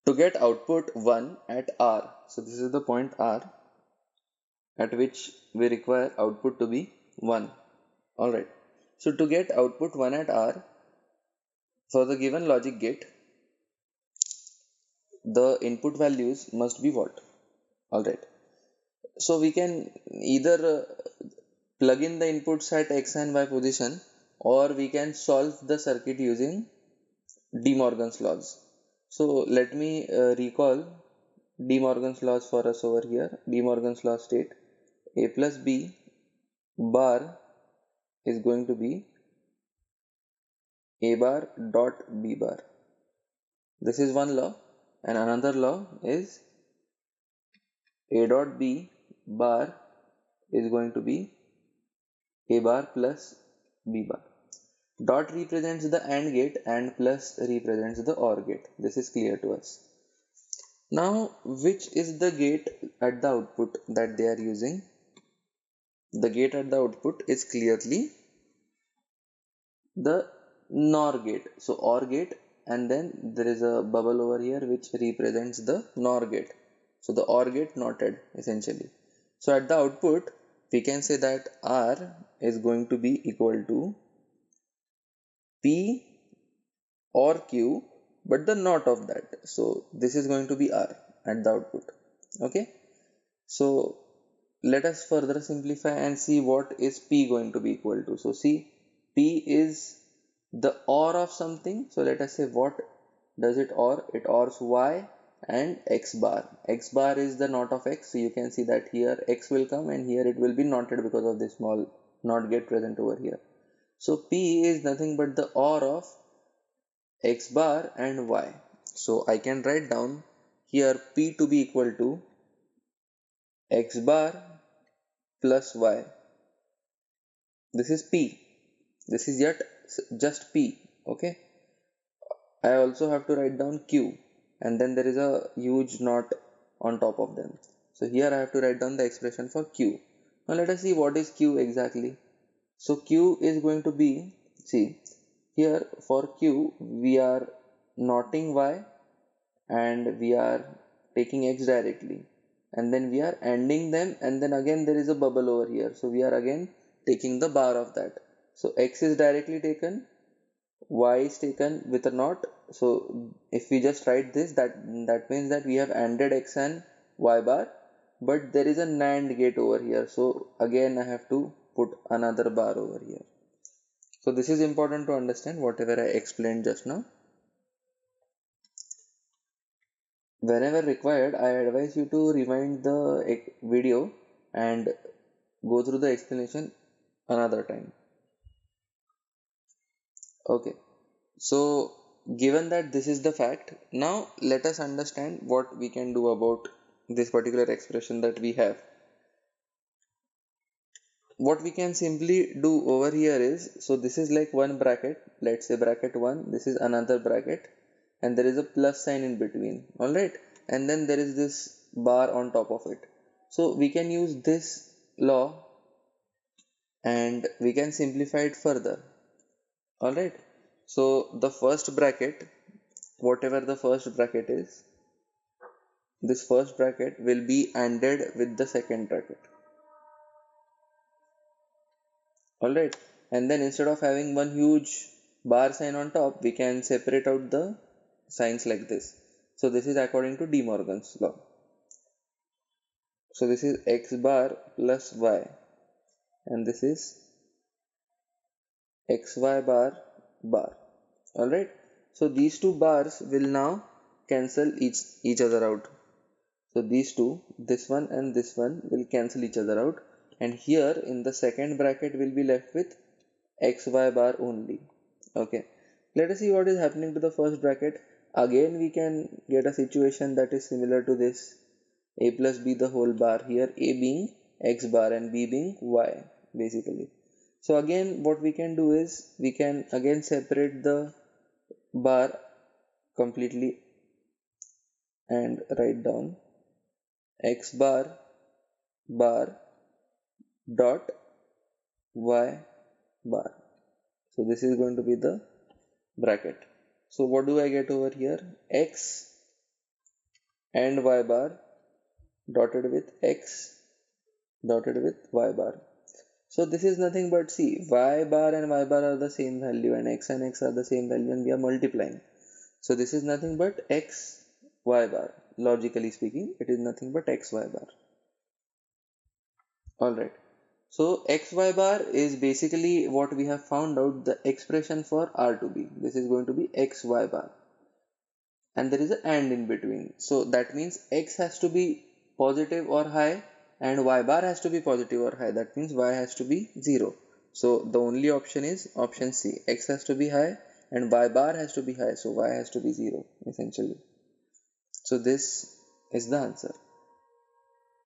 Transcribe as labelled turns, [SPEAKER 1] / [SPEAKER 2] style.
[SPEAKER 1] To get output 1 at R, so this is the point R at which we require output to be 1. Alright, so to get output 1 at R, for the given logic gate, the input values must be what? Alright, so we can either plug in the inputs at X and Y position, or we can solve the circuit using De Morgan's laws. So let me recall De Morgan's laws for us over here. De Morgan's law state A plus B bar is going to be A bar dot B bar. This is one law, and another law is A dot B bar is going to be A bar plus B bar. Dot represents the AND gate and plus represents the OR gate. This is clear to us. Now, which is the gate at the output that they are using? The gate at the output is clearly the NOR gate. So OR gate, and then there is a bubble over here which represents the NOR gate. So the OR gate noted essentially. So at the output, we can say that R is going to be equal to P or Q, but the not of that. So this is going to be R at the output. Okay. So let us further simplify and see what is P going to be equal to. So see, P is the OR of something. So let us say what does it OR? It ORs Y and X bar. X bar is the not of X. So you can see that here X will come and here it will be noted because of this small not gate present over here. So P is nothing but the OR of X bar and Y. So I can write down here P to be equal to X bar plus Y. This is P. This is yet just P. Okay. I also have to write down Q, and then there is a huge knot on top of them. So here I have to write down the expression for Q. Now let us see what is Q exactly. So Q is going to be, see here for Q we are knotting Y and we are taking X directly, and then we are ANDing them, and then again there is a bubble over here, so we are again taking the bar of that. So X is directly taken, Y is taken with a knot. So if we just write this, that means that we have ANDed X and Y bar, but there is a NAND gate over here, so again I have to put another bar over here. So this is important to understand whatever I explained just now. Whenever required, I advise you to rewind the video and go through the explanation another time. Okay, so given that this is the fact, now let us understand what we can do about this particular expression that we have. What we can simply do over here is, so this is like one bracket, let's say bracket 1, this is another bracket, and there is a plus sign in between, alright, and then there is this bar on top of it. So we can use this law and we can simplify it further, alright. So the first bracket, whatever the first bracket is, this first bracket will be ANDed with the second bracket. Alright, and then instead of having one huge bar sign on top, we can separate out the signs like this. So this is according to De Morgan's law. So this is X bar plus Y, and this is XY bar bar. Alright, so these two bars will now cancel each other out. So these two, this one and this one, will cancel each other out, and here in the second bracket will be left with XY bar only. Okay, let us see what is happening to the first bracket. Again we can get a situation that is similar to this, A plus B the whole bar, here A being X bar and B being Y basically. So again what we can do is, we can again separate the bar completely and write down X bar bar dot Y bar. So this is going to be the bracket. So what do I get over here? X and y bar dotted with x dotted with y bar. So this is nothing but, see, y bar and y bar are the same value and x are the same value, and we are multiplying. So this is nothing but x y bar. Logically speaking, it is nothing but x y bar. Alright. So x y bar is basically what we have found out, the expression for R to be. This is going to be x y bar. And there is an and in between. So that means x has to be positive or high and y bar has to be positive or high. That means y has to be 0. So the only option is option C. X has to be high and y bar has to be high. So y has to be 0 essentially. So this is the answer.